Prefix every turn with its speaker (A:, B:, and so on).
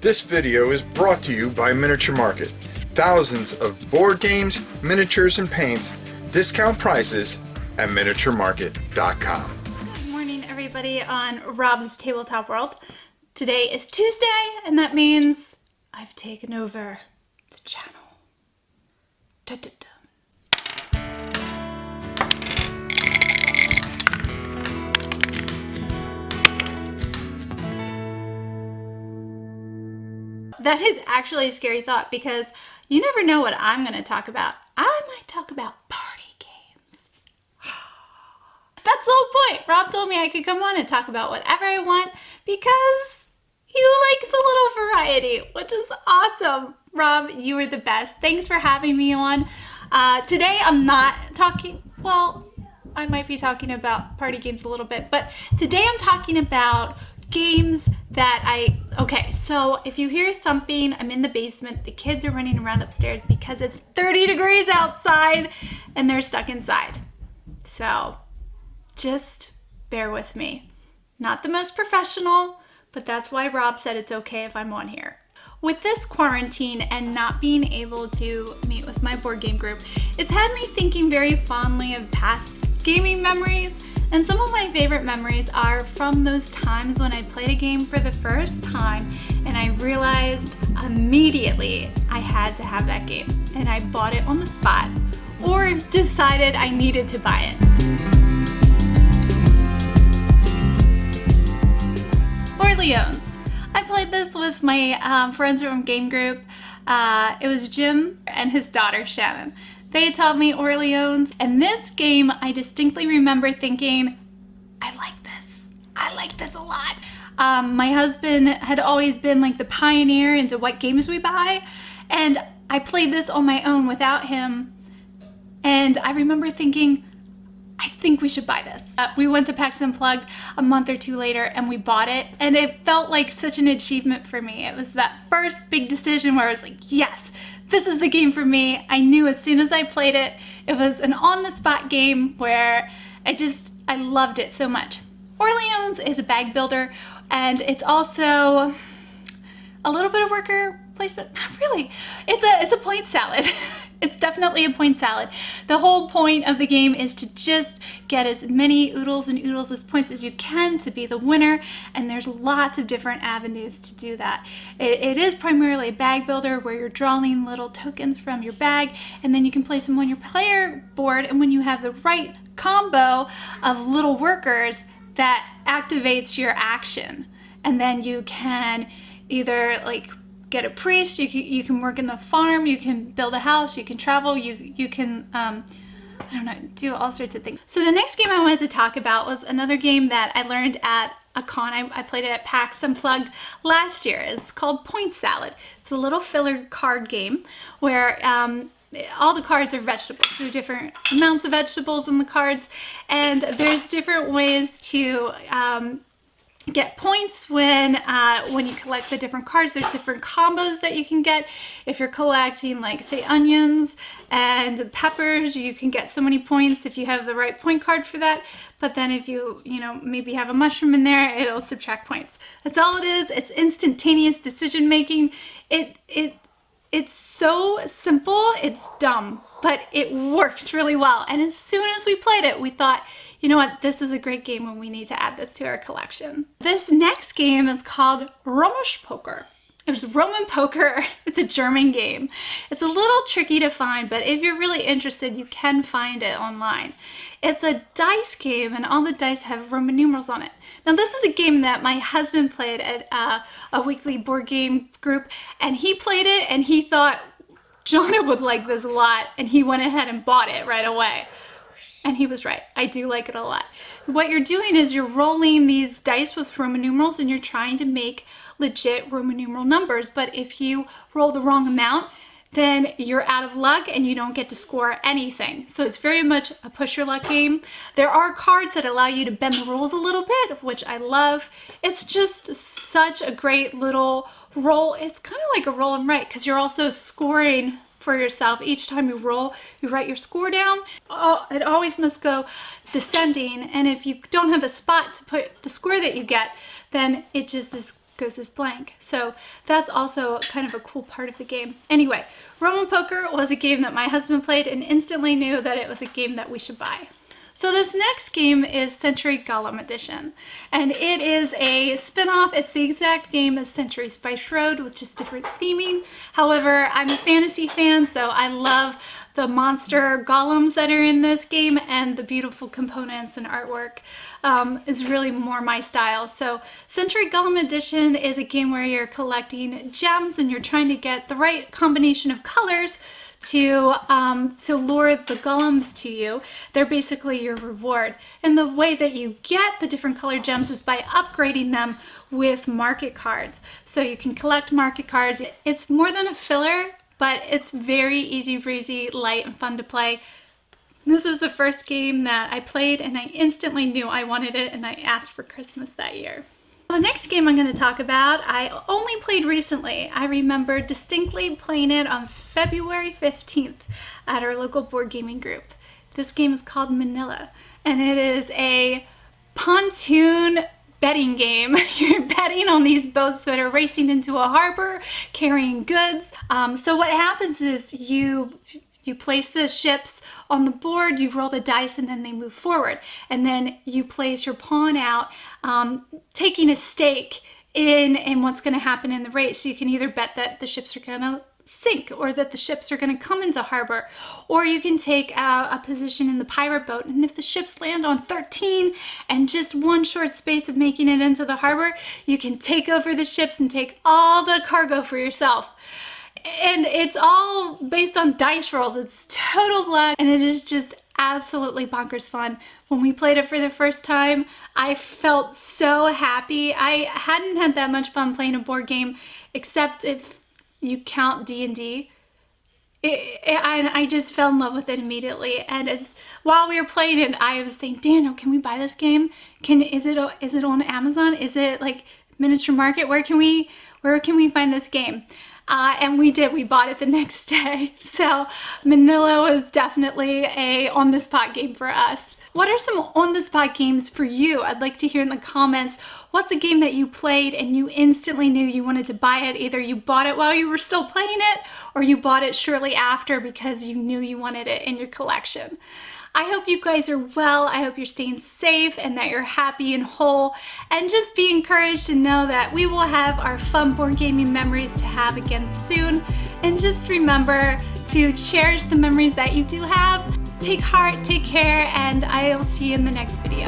A: This video is brought to you by Miniature Market. Thousands of board games, miniatures, and paints, discount prices at miniaturemarket.com.
B: Good morning, everybody on Rob's Tabletop World. Today is Tuesday, and that means I've taken over the channel. Da-da-da. That is actually a scary thought because you never know what I'm going to talk about. I might talk about party games. That's the whole point. Rob told me I could come on and talk about whatever I want because he likes a little variety, which is awesome. Rob, you are the best. Thanks for having me on. Today I'm not talking, well, I might be talking about party games a little bit, but today I'm talking about games that okay, so if you hear thumping, I'm in the basement. The kids are running around upstairs because it's 30 degrees outside and they're stuck inside. So just bear with me. Not the most professional, but that's why Rob said it's okay if I'm on here. With this quarantine and not being able to meet with my board game group, it's had me thinking very fondly of past gaming memories. And some of my favorite memories are from those times when I played a game for the first time and I realized immediately I had to have that game. And I bought it on the spot or decided I needed to buy it. Orleans. I played this with my friends from game group. It was Jim and his daughter Shannon. They taught me Orleans, and this game I distinctly remember thinking, I like this a lot. My husband had always been like the pioneer into what games we buy, and I played this on my own without him, and I remember thinking, I think we should buy this. We went to PAX Unplugged a month or two later and we bought it, and it felt like such an achievement for me. It was that first big decision where I was like, yes, this is the game for me. I knew as soon as I played it, it was an on-the-spot game where I loved it so much. Orleans is a bag builder, and it's also a little bit of worker placement. Not really. It's a point salad. It's definitely a point salad. The whole point of the game is to just get as many oodles and oodles as points as you can to be the winner, and there's lots of different avenues to do that. It is primarily a bag builder where you're drawing little tokens from your bag, and then you can place them on your player board, and when you have the right combo of little workers, that activates your action. And then you can either like get a priest, you can work in the farm, you can build a house, you can travel, you can I don't know, do all sorts of things. So the next game I wanted to talk about was another game that I learned at a con. I played it at PAX Unplugged last year. It's called Point Salad. It's a little filler card game where all the cards are vegetables. There are different amounts of vegetables in the cards, and there's different ways to get points when you collect the different cards. There's different combos that you can get. If you're collecting, like, say, onions and peppers, you can get so many points if you have the right point card for that. But then if you maybe have a mushroom in there, it'll subtract points. That's all it is. It's instantaneous decision making. It's so simple, it's dumb, but it works really well. And as soon as we played it, we thought, you know what, this is a great game and we need to add this to our collection. This next game is called Römisch Poker. It's Roman poker. It's a German game. It's a little tricky to find, but if you're really interested, you can find it online. It's a dice game, and all the dice have Roman numerals on it. Now, this is a game that my husband played at a weekly board game group, and he played it, and he thought Jonna would like this a lot, and he went ahead and bought it right away. And he was right. I do like it a lot. What you're doing is you're rolling these dice with Roman numerals, and you're trying to make legit Roman numeral numbers. But if you roll the wrong amount, then you're out of luck and you don't get to score anything. So it's very much a push your luck game. There are cards that allow you to bend the rules a little bit, which I love. It's just such a great little roll. It's kind of like a roll and write because you're also scoring for yourself. Each time you roll, you write your score down. Oh, it always must go descending, and if you don't have a spot to put the score that you get, then it just is goes as blank. So that's also kind of a cool part of the game. Anyway, Roman Poker was a game that my husband played and instantly knew that it was a game that we should buy. So this next game is Century Golem Edition, and it is a spin-off. It's the exact game as Century Spice Road with just different theming. However, I'm a fantasy fan, so I love the monster golems that are in this game, and the beautiful components and artwork is really more my style. So Century Golem Edition is a game where you're collecting gems and you're trying to get the right combination of colors to lure the golems to you. They're basically your reward. And the way that you get the different colored gems is by upgrading them with market cards. So you can collect market cards. It's more than a filler, but it's very easy breezy, light, and fun to play. This was the first game that I played and I instantly knew I wanted it, and I asked for Christmas that year. The next game I'm going to talk about, I only played recently. I remember distinctly playing it on February 15th at our local board gaming group. This game is called Manila, and it is a pontoon betting game. You're betting on these boats that are racing into a harbor carrying goods. So what happens is you place the ships on the board, you roll the dice, and then they move forward. And then you place your pawn out, taking a stake in what's going to happen in the race. So you can either bet that the ships are going to sink, or that the ships are going to come into harbor, or you can take a position in the pirate boat, and if the ships land on 13 and just one short space of making it into the harbor, you can take over the ships and take all the cargo for yourself. And it's all based on dice rolls. It's total luck, and it is just absolutely bonkers fun. When we played it for the first time, I felt so happy. I hadn't had that much fun playing a board game, except if you count D&D. I just fell in love with it immediately. And while we were playing it, I was saying, Daniel, can we buy this game? Is it on Amazon? Is it like Miniature Market? Where can we find this game? And we did. We bought it the next day. So Manila was definitely a on-the-spot game for us. What are some on-the-spot games for you? I'd like to hear in the comments. What's a game that you played and you instantly knew you wanted to buy it? Either you bought it while you were still playing it, or you bought it shortly after because you knew you wanted it in your collection. I hope you guys are well. I hope you're staying safe and that you're happy and whole. And just be encouraged to know that we will have our fun board gaming memories to have again soon. And just remember to cherish the memories that you do have. Take heart, take care, and I'll see you in the next video.